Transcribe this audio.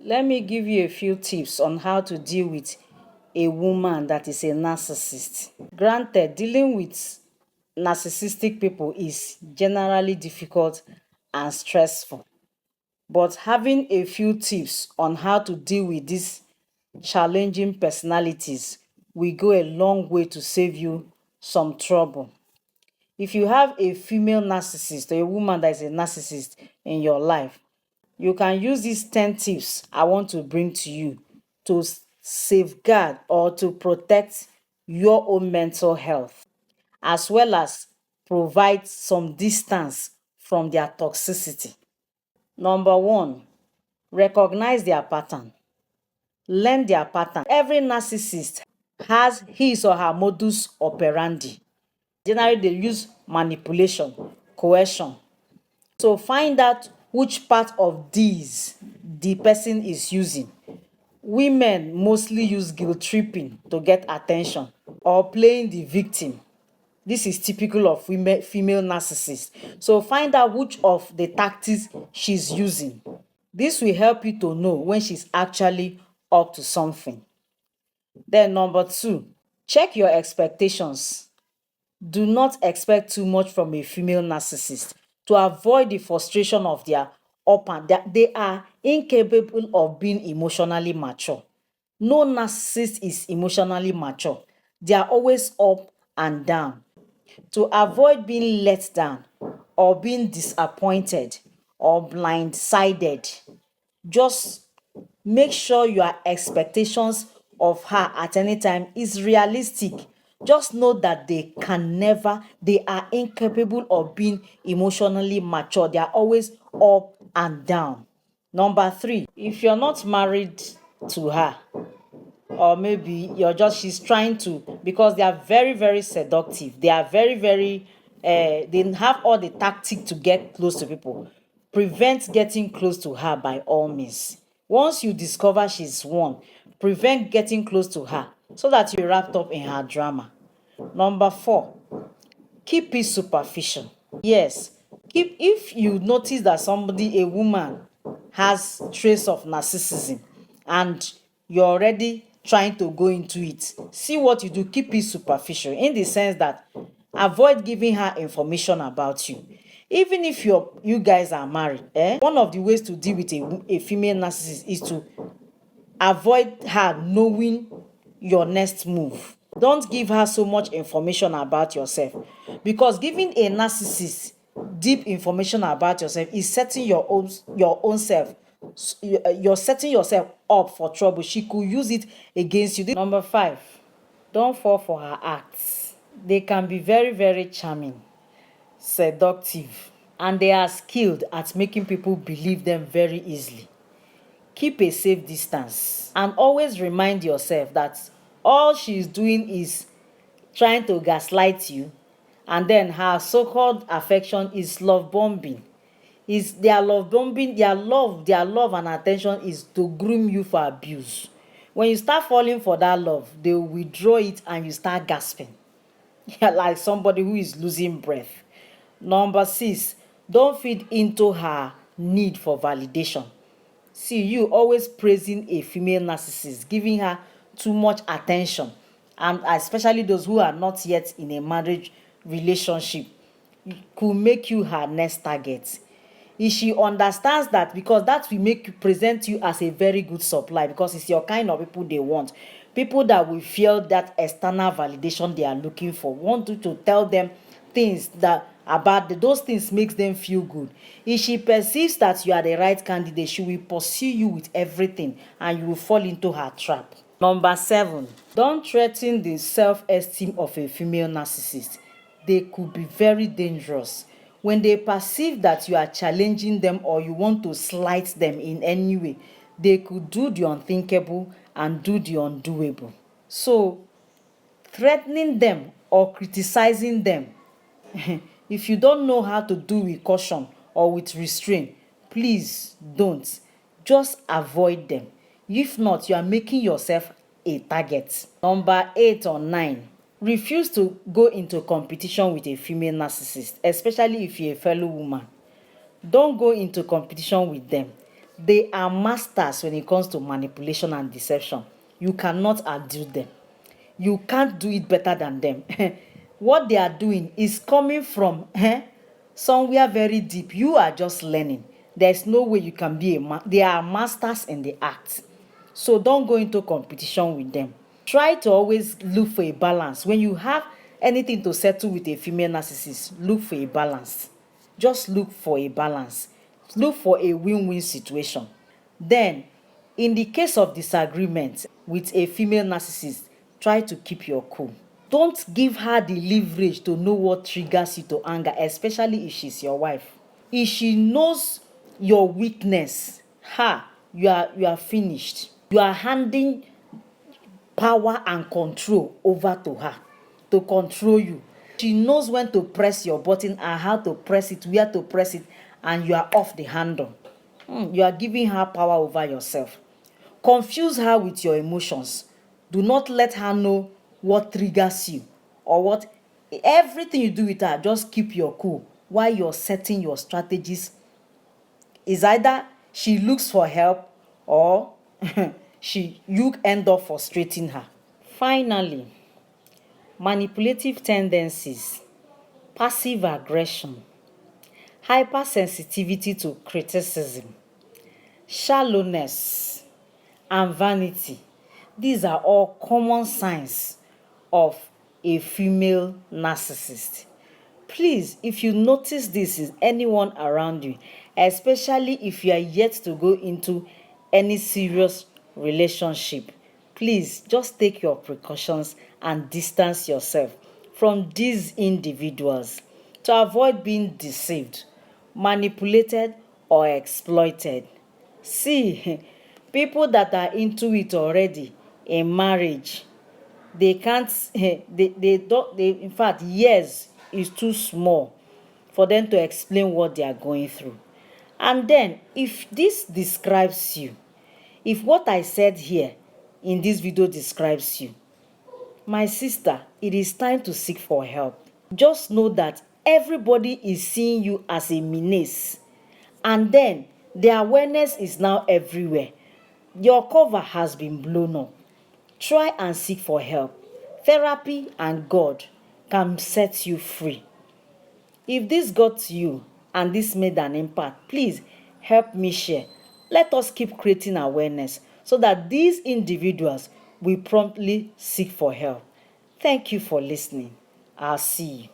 Let me give you a few tips on how to deal with a woman that is a narcissist. Granted, dealing with narcissistic people is generally difficult and stressful, but having a few tips on how to deal with these challenging personalities will go a long way to save you some trouble. If you have a female narcissist or a woman that is a narcissist in your life, you can use these 10 tips I want to bring to you to safeguard or to protect your own mental health, as well as provide some distance from their toxicity. Number one, recognize their pattern. Learn their pattern. Every narcissist has his or her modus operandi. Generally, they use manipulation, coercion. So find out which part of these the person is using. Women mostly use guilt tripping to get attention or playing the victim. This is typical of female narcissists. So find out which of the tactics she's using. This will help you to know when she's actually up to something. Then number two, check your expectations. Do not expect too much from a female narcissist to avoid the frustration of their up and that they are incapable of being emotionally mature. No narcissist is emotionally mature. They are always up and down. To avoid being let down or being disappointed or blindsided, just make sure your expectations of her at any time is realistic. Just know that they are incapable of being emotionally mature. They are always up and down. Number three, if you're not married to her, or maybe she's trying to, because they are very, very seductive. They are very, very, they have all the tactic to get close to people. Prevent getting close to her by all means. Once you discover she's one, prevent getting close to her so that you're wrapped up in her drama. Number four, keep it superficial. Yes, keep if you notice that a woman has trace of narcissism and you're already trying to go into it, see what you do. Keep it superficial in the sense that avoid giving her information about you. Even if you guys are married, one of the ways to deal with a female narcissist is to avoid her knowing your next move. Don't give her so much information about yourself, because giving a narcissist deep information about yourself is setting your own self. You're setting yourself up for trouble. She could use it against you. Number five, don't fall for her acts. They can be very, very charming, seductive, and they are skilled at making people believe them very easily. Keep a safe distance and always remind yourself that all she's doing is trying to gaslight you, and then her so-called affection is love bombing. Is their love bombing, their love and attention is to groom you for abuse. When you start falling for that love, they will withdraw it and you start gasping. You're like somebody who is losing breath. Number six, don't feed into her need for validation. See, you always praising a female narcissist, giving her too much attention, and especially those who are not yet in a marriage relationship, could make you her next target. If she understands that, because that will make you present you as a very good supply, because it's your kind of people they want. People that will feel that external validation they are looking for. Want you to tell them things that about those things makes them feel good. If she perceives that you are the right candidate, she will pursue you with everything and you will fall into her trap. Number seven, don't threaten the self-esteem of a female narcissist. They could be very dangerous. When they perceive that you are challenging them or you want to slight them in any way, they could do the unthinkable and do the undoable. So threatening them or criticizing them, if you don't know how to do with caution or with restraint, please don't. Just avoid them. If not, you are making yourself a target. Number 8 or 9, refuse to go into competition with a female narcissist, especially if you're a fellow woman. Don't go into competition with them. They are masters when it comes to manipulation and deception. You cannot outdo them. You can't do it better than them. What they are doing is coming from somewhere very deep. You are just learning. There's no way you can be they are masters in the act. So don't go into competition with them. Try to always look for a balance. When you have anything to settle with a female narcissist, look for a balance. Just look for a balance. Look for a win-win situation. Then, in the case of disagreement with a female narcissist, try to keep your cool. Don't give her the leverage to know what triggers you to anger, especially if she's your wife. If she knows your weakness, you are finished. You are handing power and control over to her to control you. She knows when to press your button and how to press it, where to press it, and you are off the handle. You are giving her power over yourself. Confuse her with your emotions. Do not let her know what triggers you or what. Everything you do with her, just keep your cool while you're setting your strategies. Is either she looks for help or you end up frustrating her. Finally, manipulative tendencies, passive aggression, hypersensitivity to criticism, shallowness, and vanity. These are all common signs of a female narcissist. Please, if you notice this in anyone around you, especially if you are yet to go into any serious relationship, please just take your precautions and distance yourself from these individuals to avoid being deceived, manipulated, or exploited. See, people that are into it already in marriage, they can't, they don't, they, in fact, years is too small for them to explain what they are going through. And then, if this describes you, if what I said here in this video describes you, my sister, it is time to seek for help. Just know that everybody is seeing you as a menace. And then, the awareness is now everywhere. Your cover has been blown up. Try and seek for help. Therapy and God can set you free. If this got to you and this made an impact, please help me share. Let us keep creating awareness so that these individuals will promptly seek for help. Thank you for listening. I'll see you.